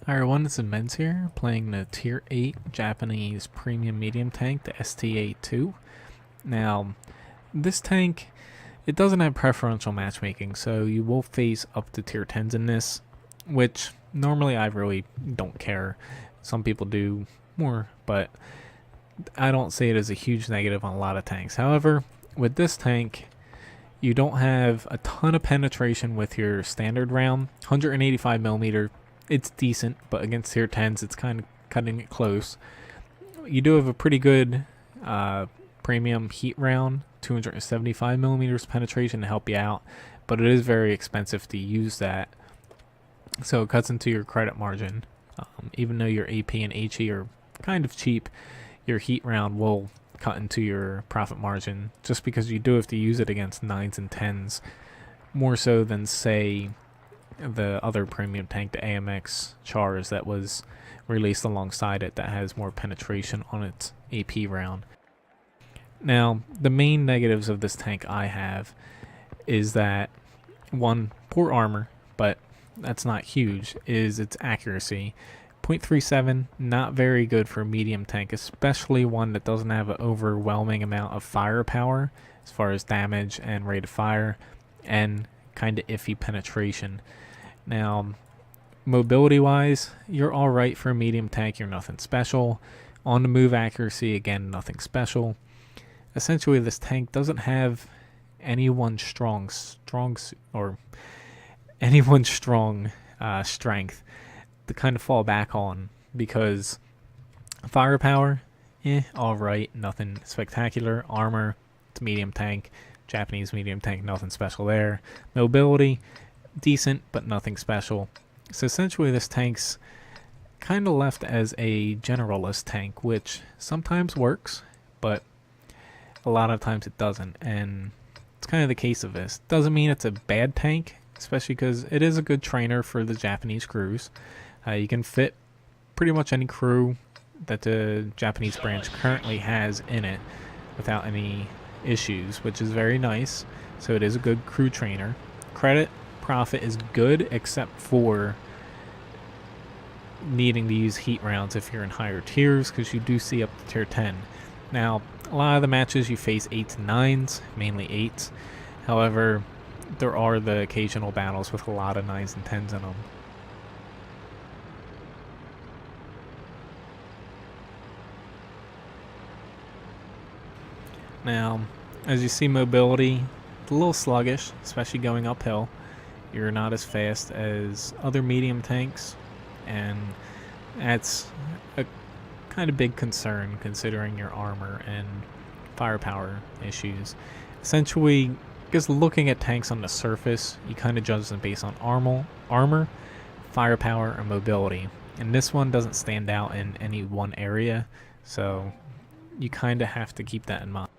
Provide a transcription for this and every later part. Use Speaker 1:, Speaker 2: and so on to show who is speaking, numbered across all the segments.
Speaker 1: Hi everyone, it's Men's here, playing the Tier 8 Japanese Premium Medium Tank, the STA-2. Now, this tank, it doesn't have preferential matchmaking, so you will face up to Tier 10s in this, which normally I really don't care. Some people do more, but I don't see it as a huge negative on a lot of tanks. However, with this tank, you don't have a ton of penetration with your standard round. 185mm, it's decent, but against tier 10s, it's kind of cutting it close. You do have a pretty good premium heat round, 275mm penetration to help you out, but it is very expensive to use that. So it cuts into your credit margin. Even though your AP and HE are kind of cheap, your heat round will cut into your profit margin just because you do have to use it against 9s and 10s more so than, say, the other premium tank, the AMX Chars, that was released alongside it, that has more penetration on its AP round. Now, the main negatives of this tank I have is that, one, poor armor, but that's not huge, is its accuracy. 0.37, not very good for a medium tank, especially one that doesn't have an overwhelming amount of firepower as far as damage and rate of fire, and kind of iffy penetration. Now, mobility wise, you're alright for a medium tank, you're nothing special. On the move accuracy, again, nothing special. Essentially, this tank doesn't have anyone's strong strength to kind of fall back on, because firepower, alright, nothing spectacular. Armor, it's medium tank, Japanese medium tank, nothing special there. Mobility, decent, but nothing special. So essentially this tank's kind of left as a generalist tank, which sometimes works, but a lot of times it doesn't, and it's kind of the case of this. Doesn't mean it's a bad tank, especially because it is a good trainer for the Japanese crews. You can fit pretty much any crew that the Japanese branch currently has in it without any issues, which is very nice. So it is a good crew trainer. Credit profit is good, except for needing to use heat rounds if you're in higher tiers, because you do see up to tier 10. Now, a lot of the matches you face 8s and 9s, mainly 8s. However, there are the occasional battles with a lot of 9s and 10s in them. Now, as you see, mobility, it's a little sluggish, especially going uphill. You're not as fast as other medium tanks, and that's a kind of big concern considering your armor and firepower issues. Essentially, just looking at tanks on the surface, you kind of judge them based on armor, firepower, and mobility. And this one doesn't stand out in any one area, so you kind of have to keep that in mind.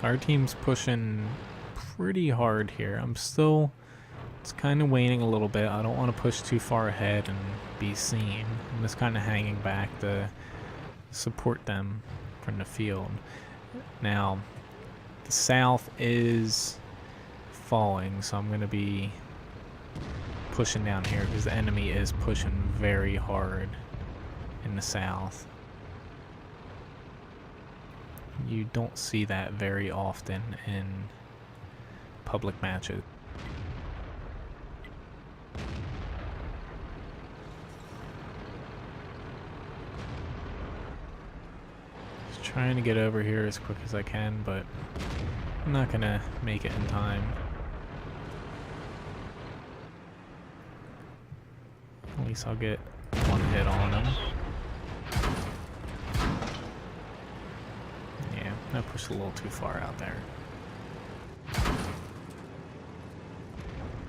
Speaker 1: Our team's pushing pretty hard here. It's kind of waning a little bit. I don't want to push too far ahead and be seen. I'm just kind of hanging back to support them from the field. Now, the south is falling, so I'm going to be pushing down here because the enemy is pushing very hard in the south. You don't see that very often in public matches. Just trying to get over here as quick as I can, but I'm not gonna make it in time. At least I'll get one hit on him. I pushed a little too far out there.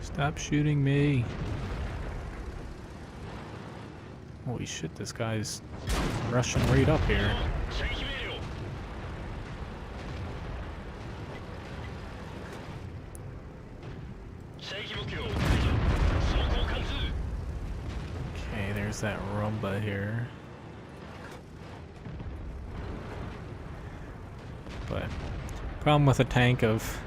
Speaker 1: Stop shooting me. Holy shit, this guy's rushing right up here. Okay, there's that Rumba here. But problem with a tank of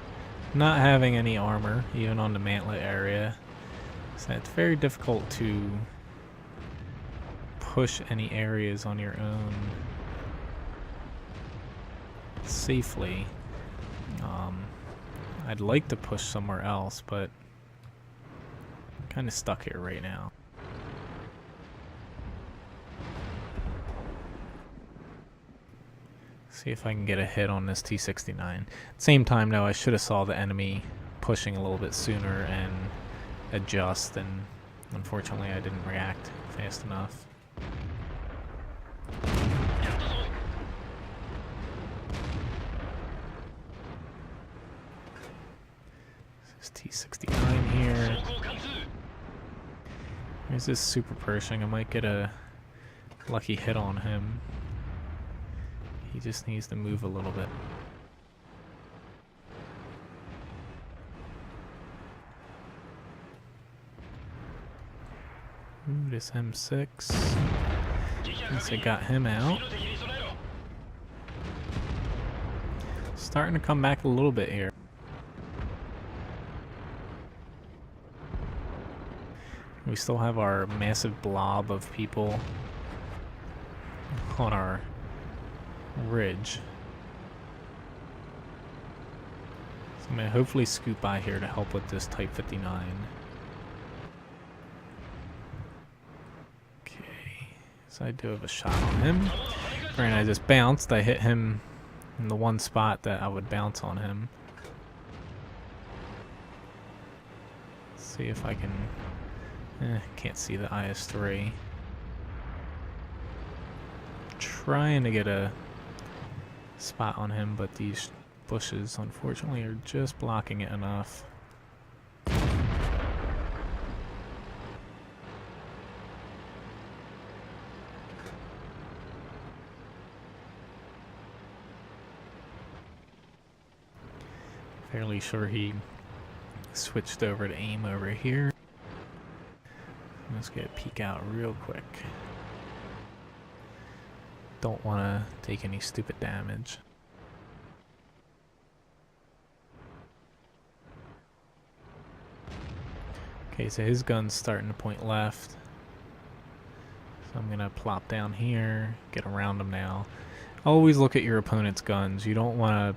Speaker 1: not having any armor, even on the mantlet area, is that it's very difficult to push any areas on your own safely. I'd like to push somewhere else, but I'm kind of stuck here right now. See if I can get a hit on this T-69. Same time though, I should have saw the enemy pushing a little bit sooner and adjust, and unfortunately I didn't react fast enough. This T-69 here. There's this super Pershing. I might get a lucky hit on him. He just needs to move a little bit. Ooh, this M6. Guess I got him out. Starting to come back a little bit here. We still have our massive blob of people on our ridge. So I'm going to hopefully scoot by here to help with this Type 59. Okay, so I do have a shot on him. And I just bounced. I hit him in the one spot that I would bounce on him. Let's see if I can... can't see the IS-3. Trying to get a spot on him, but these bushes unfortunately are just blocking it enough. Fairly sure he switched over to aim over here. Let's get a peek out real quick. Don't want to take any stupid damage. Okay, so his gun's starting to point left. So I'm gonna plop down here, get around him now. Always look at your opponent's guns. You don't want to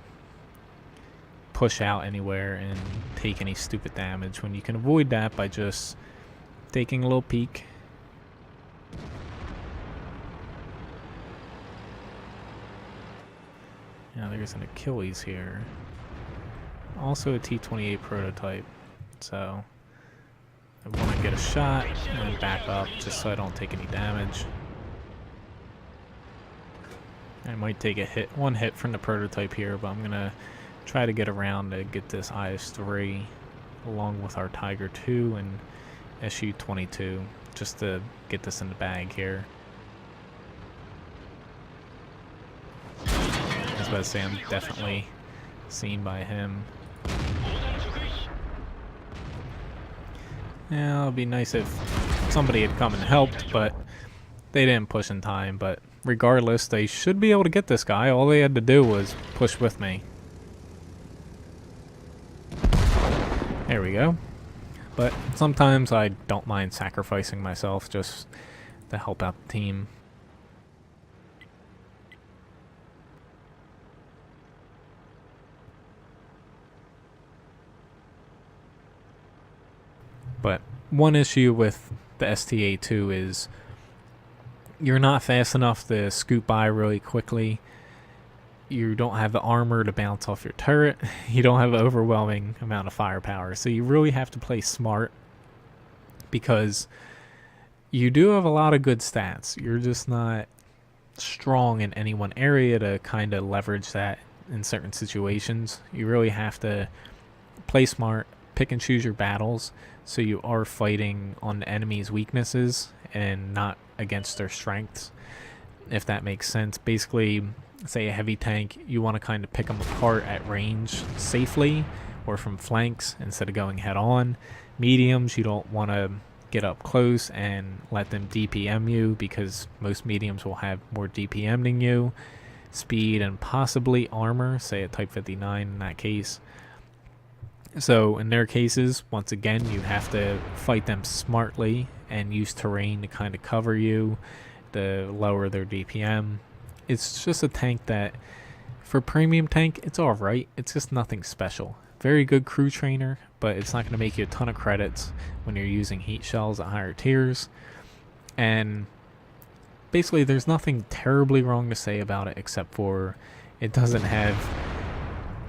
Speaker 1: push out anywhere and take any stupid damage when you can avoid that by just taking a little peek. Now there's an Achilles here. Also a T-28 prototype. So I want to get a shot and then back up just so I don't take any damage. I might take a hit, one hit from the prototype here, but I'm gonna try to get around to get this IS-3 along with our Tiger 2 and SU-22 just to get this in the bag here. I was about to say I'm definitely seen by him. Yeah, it'd be nice if somebody had come and helped, but they didn't push in time. But regardless, they should be able to get this guy. All they had to do was push with me. There we go. But sometimes I don't mind sacrificing myself just to help out the team. But one issue with the STA-2 is you're not fast enough to scoot by really quickly. You don't have the armor to bounce off your turret. You don't have an overwhelming amount of firepower. So you really have to play smart because you do have a lot of good stats. You're just not strong in any one area to kind of leverage that in certain situations. You really have to play smart, pick and choose your battles so you are fighting on the enemy's weaknesses and not against their strengths, if that makes sense. Basically, say a heavy tank, you want to kind of pick them apart at range safely or from flanks instead of going head on. Mediums, you don't want to get up close and let them DPM you because most mediums will have more DPM than you. speed, and possibly armor, say a Type 59 in that case. So in their cases, once again, you have to fight them smartly and use terrain to kind of cover you, to lower their DPM. It's just a tank that, for premium tank, it's alright. It's just nothing special. Very good crew trainer, but it's not going to make you a ton of credits when you're using heat shells at higher tiers. And basically, there's nothing terribly wrong to say about it, except for it doesn't have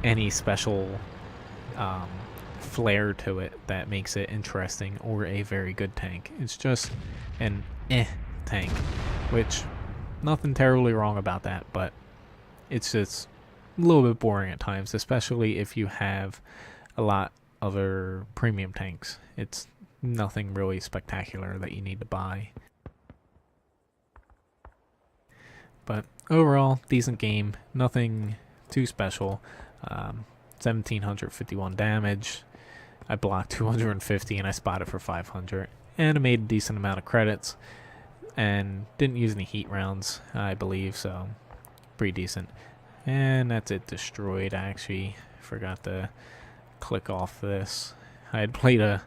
Speaker 1: any special flair to it that makes it interesting or a very good tank. It's just an tank, which nothing terribly wrong about that, but it's just a little bit boring at times, especially if you have a lot of other premium tanks. It's nothing really spectacular that you need to buy. But overall, decent game, nothing too special. 1751 damage. I blocked 250 and I spotted for 500. And I made a decent amount of credits. And didn't use any heat rounds, I believe, so pretty decent. And that's it, destroyed. I actually forgot to click off this. I had played a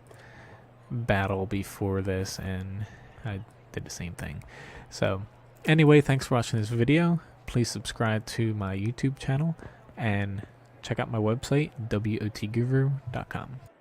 Speaker 1: battle before this and I did the same thing. So anyway, thanks for watching this video. Please subscribe to my YouTube channel and check out my website, wotguru.com.